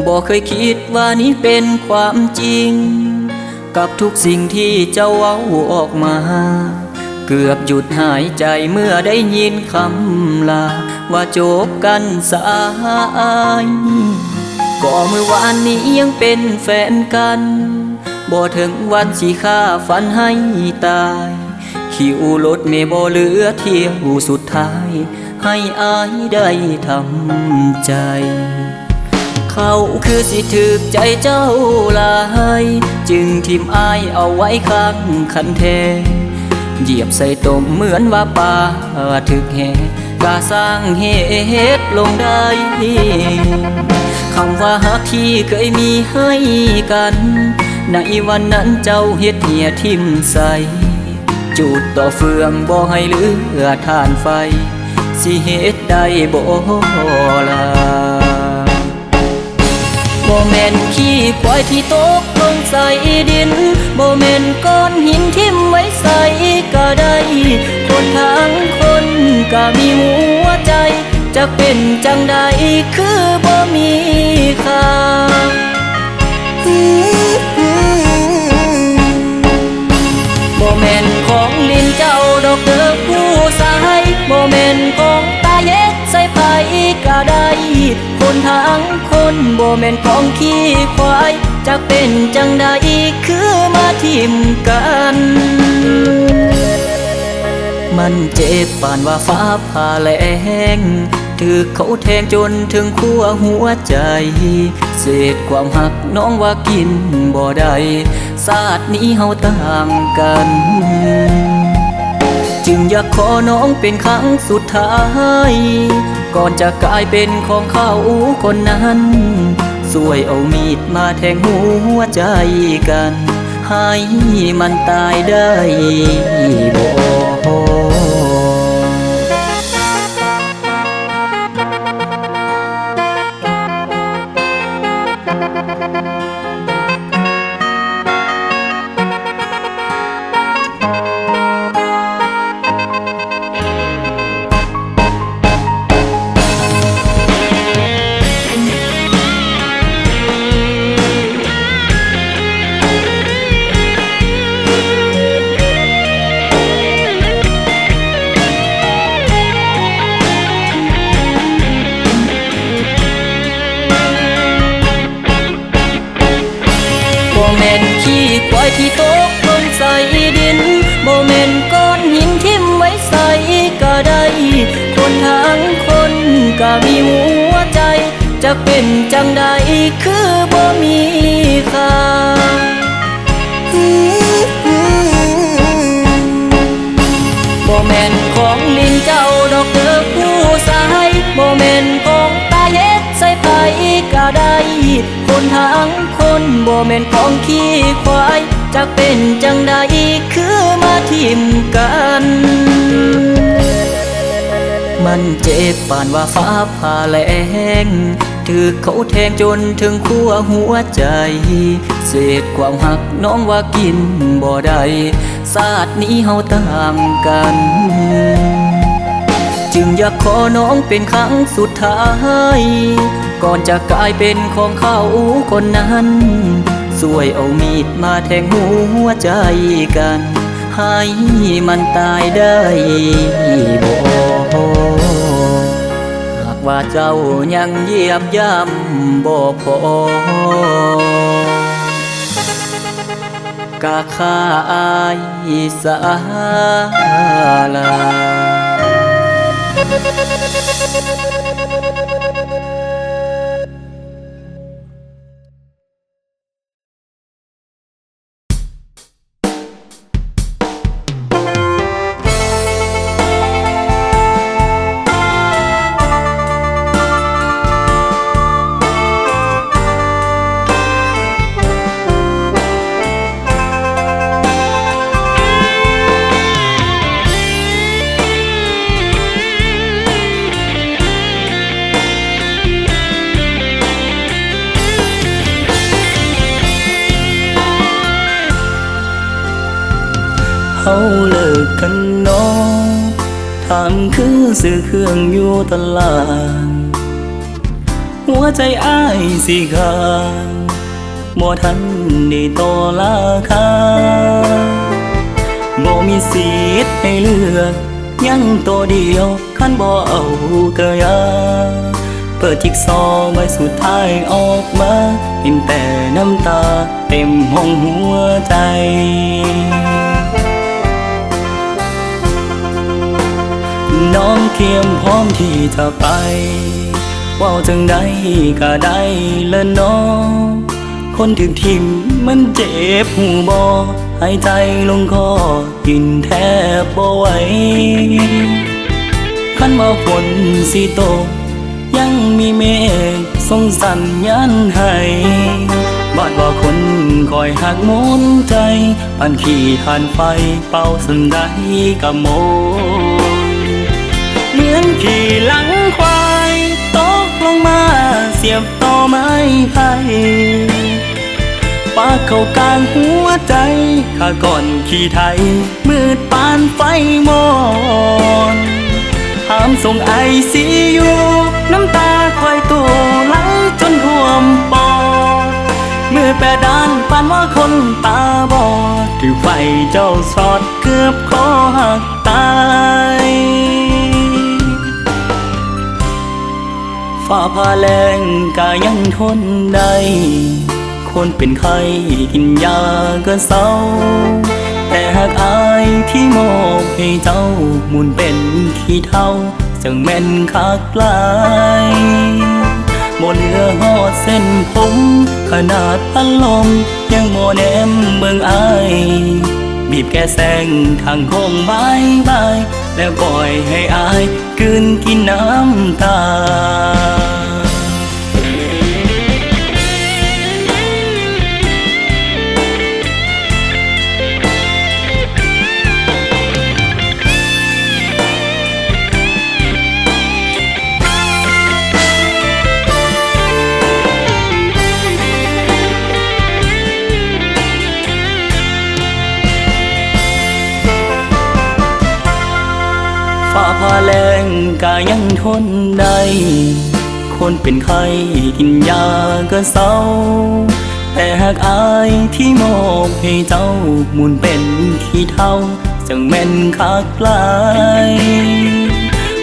บอกเคยคิดว่านี้เป็นความจริงกับทุกสิ่งที่เจ้าเว้าออกมาเกือบหยุดหายใจเมื่อได้ยินคำลาว่าจบกันสายก็เมื่อวานนี้ยังเป็นแฟนกันบ่ถึงวันสิฆ่าฝันให้ตายคิวรถเมล์บ่เหลือเที่ยวสุดท้ายให้อายได้ทำใจเขาคือสิถึกใจเจ้าลายจึงทิมอายเอาไว้ข้างคันแทเหยียบใส่ตมเหมือนว่าป่าถึกแห่กาสร้างเหตุลงได้คำว่าฮักที่เคยมีให้กันในวันนั้นเจ้าเฮ็ดเหี่ยทิมใส่จุดต่อเฟืองบ่ให้เหลือทานไฟสิเฮ็ดได้บ่ล่ะบ่แม่นขี้ควายที่ตกลงใส่ดินบ่แม่นก้อนหินทิ่มไว้ใส่ก็ได้คนทางคนก็มีหัวใจจะเป็นจังใดคือบ่มีค่าบ่แม่นของลิ้นเจ้าดอกเด้อผู้สายบ่แม่นของตาเย็ดใส่ไผก็ได้คนทางคนบ่แม่นของขี้ควายจะเป็นจังใดคือมาทิ่มกันมันเจ็บปานว่าฟ้าผ่าแลงถือเขาแทงจนถึงขั้วหัวใจเศษความหักน้องว่ากินบ่ได้ศาสตร์นี้เฮาต่างกันจึงอยากขอน้องเป็นครั้งสุดท้ายก่อนจะกลายเป็นของเขาคนนั้นสวยเอามีดมาแทงหัวใจกันให้มันตายได้บ่บ่แม่นขี้ควายที่ตกลงใส่ดินบ่แม่นก้อนหินทิ่มไว้ใส่ก็ได้คนทางคนก็มีหัวใจจะเป็นจังใดคือบ่มีค่าบ่แม่นของลิ้นเจ้าดอกเด้อผู้สายบ่แม่นของตาเย็ดใส่ไผก็ได้คนทางคนบ่แม่นของขี้ควายจะเป็นจังใดคือมาทิ่มกันมันเจ็บปานว่าฟ้าผ่าแลงถือเขาแทงจนถึงขั้วหัวใจเศษความหักน้องว่ากินบ่ได้ศาสตร์นี้เฮาต่างกันจึงอยากขอน้องเป็นครั้งสุดท้ายก่อนจะกลายเป็นของเขาคนนั้นสวยเอามีดมาแทงหัวใจกันให้มันตายได้บ่หากว่าเจ้ายังเหยียบย่ำบ่พอกะฆ่าอายสาลาเฮาเลิกกันน้องถามคือซื้อเครื่องอยู่ตลาด หัวใจอ้ายสิขาดบ่ทันได้ต่อราคาบ่มีสิทธิ์ให้เลือกยังตัวเดียวคันบ่เอาก็อย่าเปิดจิ๊กซอว์ใบสุดท้ายออกมาเห็นแต่น้ำตาเต็มห้องหัวใจน้องเคียมพร้อมที่จะไปว่าจังใดก็ได้ละน้องคนถึงทิมมันเจ็บหูบ่หายใจลงคอกินแทบบ่ไหวคันว่าฝนสิตกยังมีเมฆส่งสัญญาณให้บาดว่าคนคอยหักมุนใจปันขี้ทานไฟเป่าสันใดกับโมเหมือนขี่หลังควายตกลงมาเสียบต่อไม้ไผ่ปากเข้ากลางหัวใจข้าก่อนขี่ไทยมืดปานไฟมอนห้ามส่งไอซียูน้ำตาคอยตัวไหลจนท่วมปอดมือแปรด้านปานว่าคนตาบอดถือไฟเจ้าสอดเกือบคอหักตายฝ่าพาแรงกายังทนได้คนเป็นไข้กินยาก็เศร้าแต่หากอายที่มอบให้เจ้าหมุนเป็นขี้เท่าจังแม่นคักหลายบ่เหลือหอดเส้นผมขนาดพัดลมยังบ่แนมเบิ่งอายบีบแก้แซงทางโค้งบายบายแล้วปล่อยให้อายกลืนกินน้ำตาฝ่าพาแรงกายังทนได้คนเป็นไข้กินยาก็เศร้าแต่หากอายที่มอบให้เจ้าหมุนเป็นขี้เท่าจังแม่นคักหลาย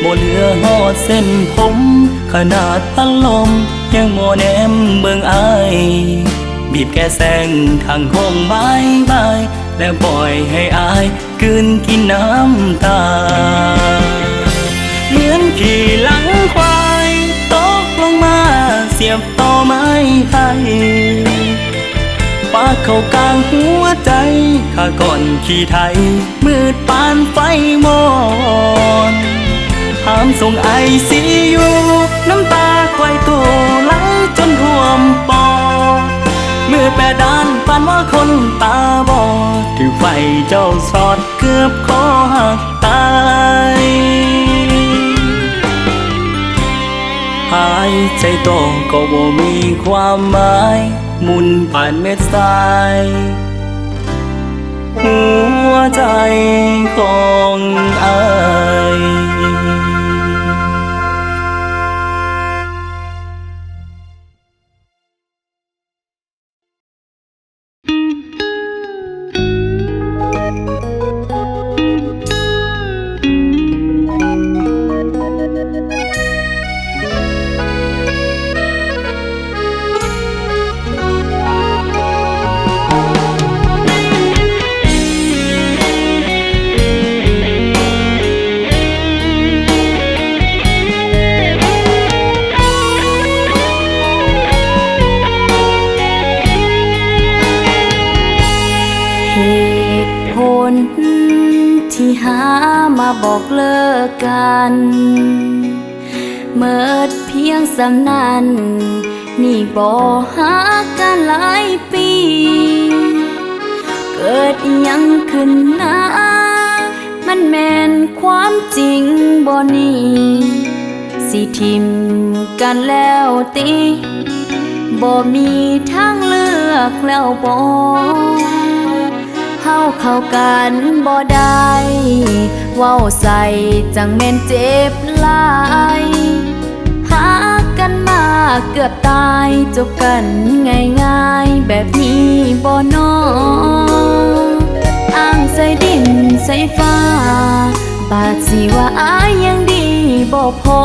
บ่เหลือหอดเส้นผมขนาดพัดลมยังบ่แนมเบิ่งอายบีบแก้แซงทางโค้งบายบายแล้วปล่อยให้อายกลืนกินน้ำตาเหมือนขี่หลังควายตกลงมาเสียบต่อไม้ไผ่ปากเข้ากลางหัวใจข้าก่อนขี่ไทยมืดปานไฟมอนห้ามส่งไอซียูน้ำตาควายตัวไหลจนท่วมปอดมือแปรด้านปานว่าคนตาบอดถือไฟเจ้าสอดเกือบคอหักตายหายใจโตก็บ่มีความหมายหมุนผ่านเม็ดทรายหัวใจของอายที่หามาบอกเลิกกันเมิดเพียงสำนันนี่บ่หากันหลายปีเกิดอิหยังขึ้นนะมันแม่นความจริงบ่นี่สิทิมกันแล้วติบ่มีทางเลือกแล้วบ่เฮาเข้ากันบ่ได้เว้าใส่จังแม่นเจ็บหลายหากันมา เกือบตายจบกันง่ายๆแบบนี้บ่นออ้างใส่ดินใส่ฟ้าบาดสิว่าอายยังดีบ่พอ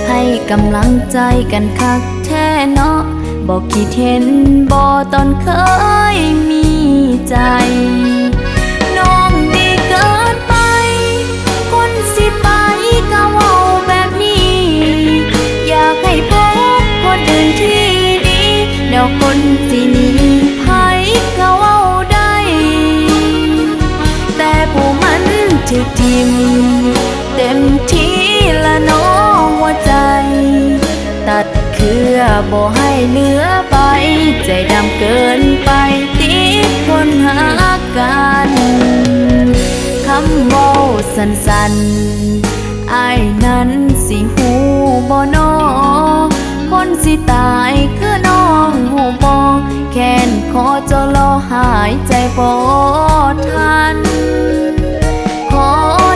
ให้กำลังใจกันคักแท้เนาะบอกคิดเห็นบ่ตอนเคยมีใจน้องดีเกินไปคนสิไปก็เว้าแบบนี้อยากให้พบคนอื่นที่ดีแล้วคนสิหนีไผก็เว้าได้แต่ผู้มันถึกทิ่มเต็มที่ละน้องหัวใจตัดเครือบ่ให้เหลือไปใจดำเกินไปติดคนหากันคำเว้าสั้นๆอ้ายนั้นสิหูบ่นอคนสิตายคือน้องหูบ่แค้นขอเจ้ารอหายใจบ่ทันขอ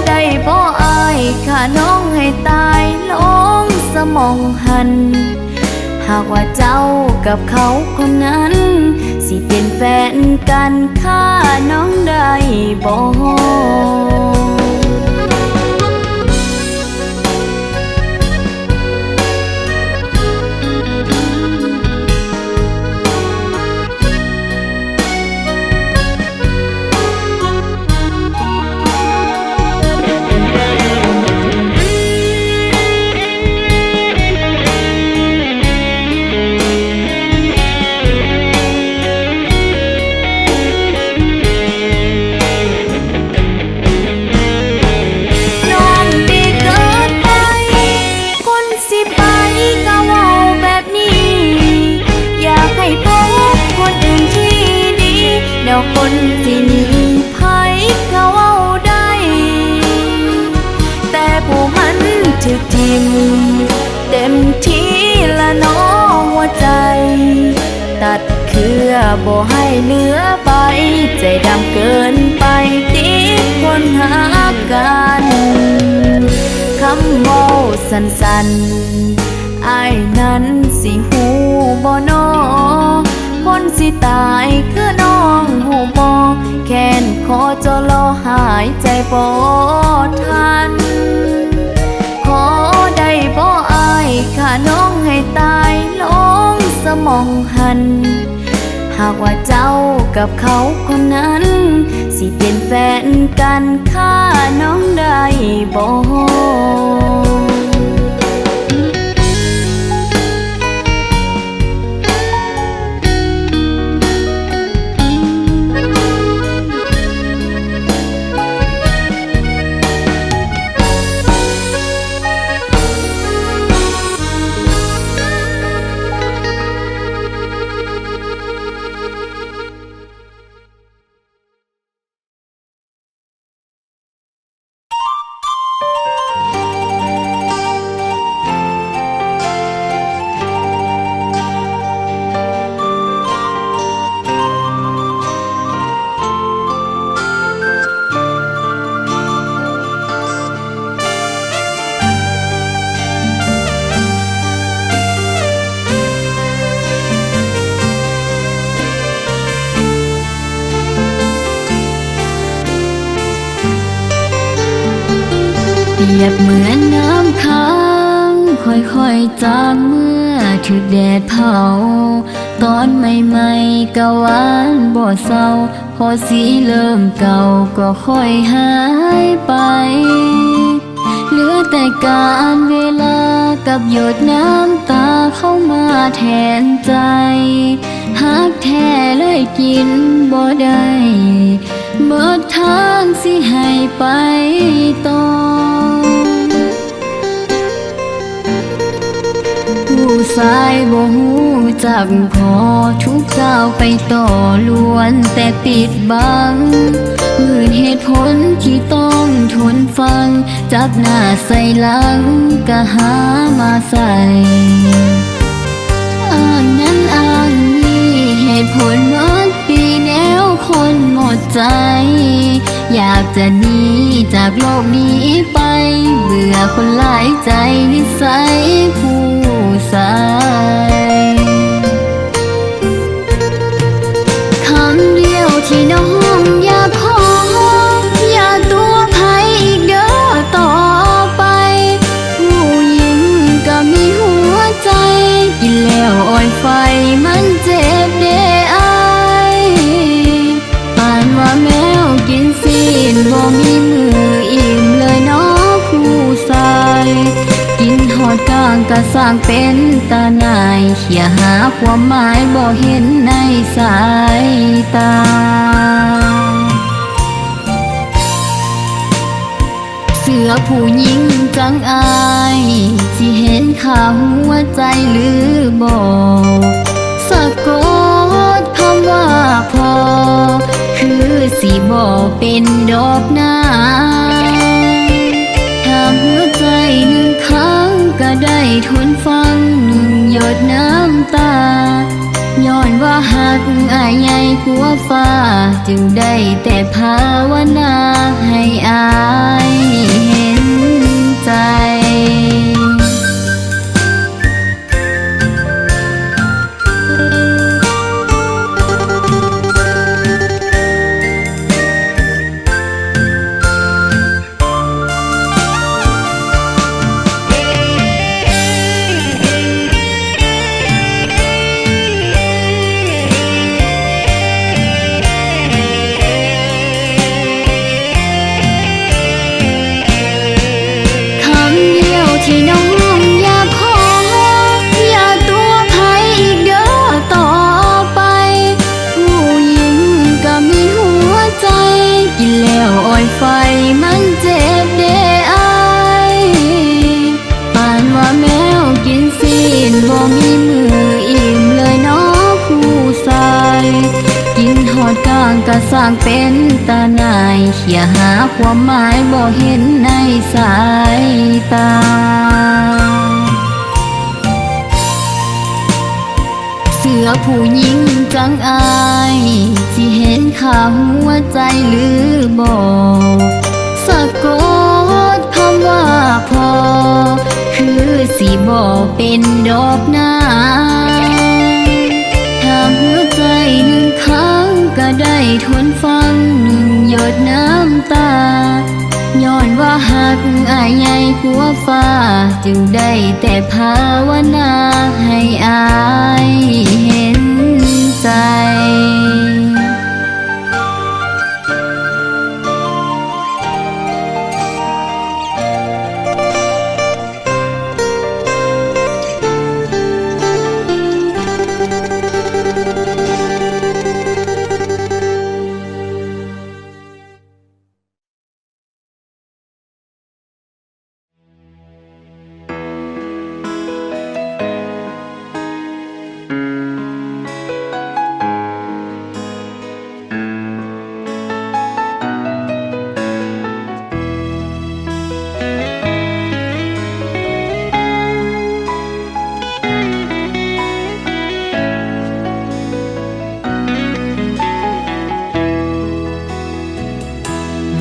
ได้บ่อายข้าน้องให้ตายลงสมองหันหากว่าเจ้ากับเขาคนนั้นสิเป็นแฟนกันข้าน้องได้บ่ คนที่นี่ไผเขาเอาได้แต่ผู้มันถึกทิ่มเต็มที่ละน้องหัวใจตัดเครือบ่ให้เหลือไปใจดำเกินไปติดคนหากันคำเว้าสั้นๆอ้ายนั้นสิหูบ่นอคนสิตายคือน้องหูบ่แค้นขอเจ้ารอหายใจบ่ทันขอได้บ่อายข้าน้องให้ตายลงสมองหันหากว่าเจ้ากับเขาคนนั้นสิเป็นแฟนกันข้าน้องได้บ่ เปรียบเหมือนน้ำค้างค่อยๆจางเมื่อถูกแดดเผาตอนใหม่ๆก็หวานบ่เศร้าพอสีเริ่มเก่าก็ค่อยหายไปเหลือแต่การเวลากับหยดน้ำตาเข้ามาแทนใจหักแท้เลยกินบ่ได้เบิดทางสิให้ไปต่อผู้สายบ่ฮู้จักพอทุกก้าวไปต่อล้วนแต่ปิดบังมืดเหตุผลที่ต้องทนฟังจับหน้าใส่หลังก็หามาใส่อ้างนั้นอ้างนี้เหตุผลหมดปีแนวคนหมดใจอยากจะหนีจากโลกนี้ไปเบื่อคนหลายใจนิสัยผู้ สายคำเดียวที่น้องอยากขออย่าตัวใครอีกเด้อต่อไปผู้หญิงก็มีหัวใจกินแล้วอ่อยไฟมันเจ็บเด้อายปานว่าแมวกินซีนบ่มีมืออิ่มเลยเนาะผู้ชายกินหอดกลางกะสร้างเป็นตาหนายเขียหาความหมายบ่เห็นในสายตาเสือผู้หญิงจังอายสิเห็นข่าวหัวใจหรือบ่สะกดคำว่าพอคือสิบ่เป็นดอกหน้าถ้าหัวใจหนึ่งครั้งก็ได้ทนฟังหนึ่งหยดน้ำตาย้อนว่าหักอายใหญ่กว่าฟ้าจึงได้แต่ภาวนาให้อายเห็นใจที่น้องอยากขออย่าตัวใครอีกเด้อต่อไปผู้หญิงก็มีหัวใจกินแล้วอ่อยไฟมันเจ็บเด้อายปานว่าแมวกินซีนบ่มีมืออิ่มเลยเนาะผู้ชายกินหอดกลางกะสร้างเป็นตาหนายเขียหาความหมายบ่เห็นในสายตาเสือผู้หญิงจังอายสิเห็นข่าวหัวใจหรือบ่สะกดคำว่าพอคือสิบ่เป็นดอกหน้าถ้าหัวใจหนึ่งครั้งก็ได้ทนฟังหนึ่งหยดน้ำตาย้อนว่าหักอายใหญ่กว่าฟ้าจึงได้แต่ภาวนาให้อายเห็นใจ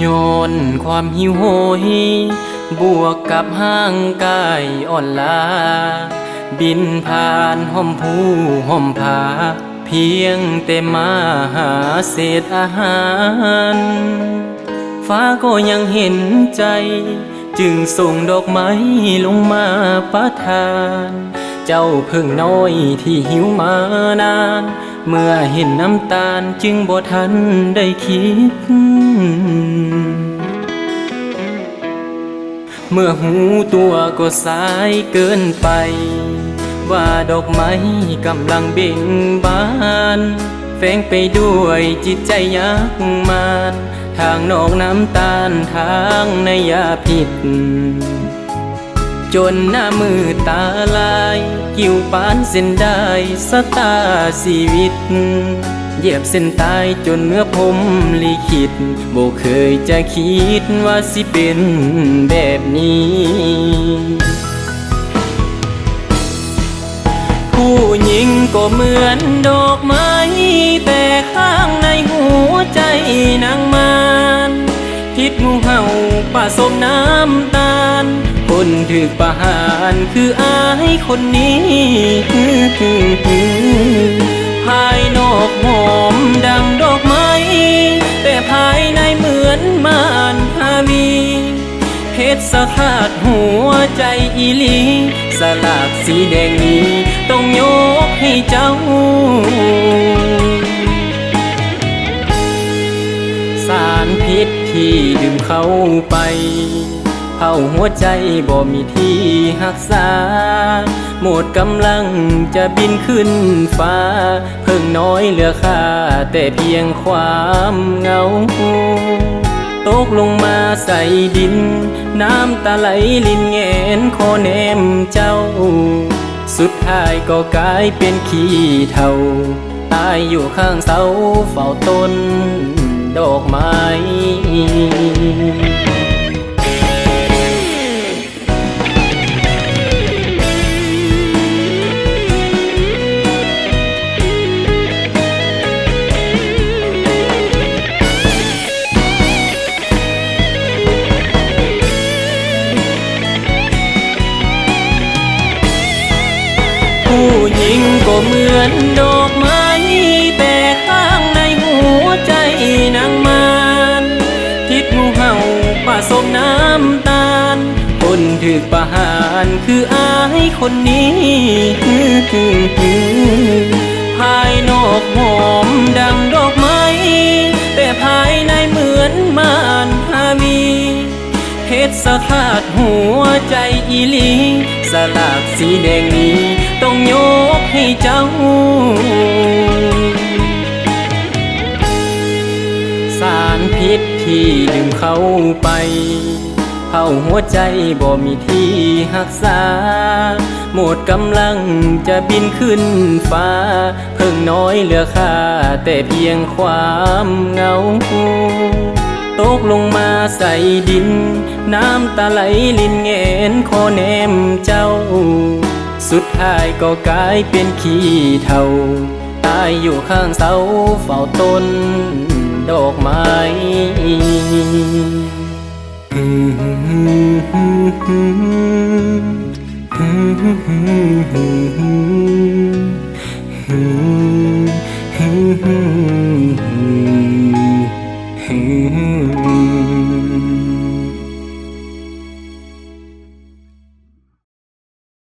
ย้อนความหิวโหยบวกกับห่างกายอ่อนล้าบินผ่านห้อมผู้ห้อมผาเพียงแต่มาหาเศษอาหารฟ้าก็ยังเห็นใจจึงส่งดอกไม้ลงมาประทานเจ้าเพิ่งน้อยที่หิวมานานเมื่อเห็นน้ำตาลจึงบ่ทันได้คิดเมื่อหูตัวก็สายเกินไปว่าดอกไม้กำลังเบ่งบานแฝงไปด้วยจิตใจยักมานทางนอกน้ำตาลทางในยาพิษจนหน้ามือตาลายกิ่วปานเส้นได้สตาชีวิตเหยียบเส้นตายจนเนื้อผมลิขิตบ่เคยจะคิดว่าสิเป็นแบบนี้ผู้หญิงก็เหมือนดอกไม้แต่ข้างในหัวใจนางมารพิษงูเห่า ผสมน้ำตาลคนถึกประหารคืออายคนนี้ภายนอกหอมดังดอกไม้แต่ภายในเหมือนมารฮาวีเพชรสะขาดหัวใจอีหลีสลากสีแดงนี้ต้องยกให้เจ้าสารพิษที่ดื่มเข้าไปเผาหัวใจบ่มีที่หักษาหมดกำลังจะบินขึ้นฟ้าเพิ่งน้อยเหลือค่าแต่เพียงความเหงาตกลงมาใส่ดินน้ำตาไหลลินแงนคอแนมเจ้าสุดท้ายก็กลายเป็นขี้เถ้าตายอยู่ข้างเสาเฝ้าต้นดอกไม้ผู้หญิงก็เหมือนดอกไม้แต่ข้างในหัวใจนางมารทิศงูเห่าผสมน้ำตาลคนถึกประหารคืออายคนนี้ภายนอกหอมดังดอกไม้แต่ภายในเหมือนมารฮาวีเพชรสะขาดหัวใจอีหลีสลากสีแดงนี้ต้องยกให้เจ้าสารพิษที่ดื่มเข้าไปเผาหัวใจบ่มีที่หักษาหมดกำลังจะบินขึ้นฟ้าเพิ่งน้อยเหลือค่าแต่เพียงความเหงาตกลงมาใส่ดินน้ำตาไหลลินแงนคอแนมเจ้าสุดท้ายก็กลายเป็นขี้เถ้าตายอยู่ข้างเสาเฝ้าต้นดอกไม้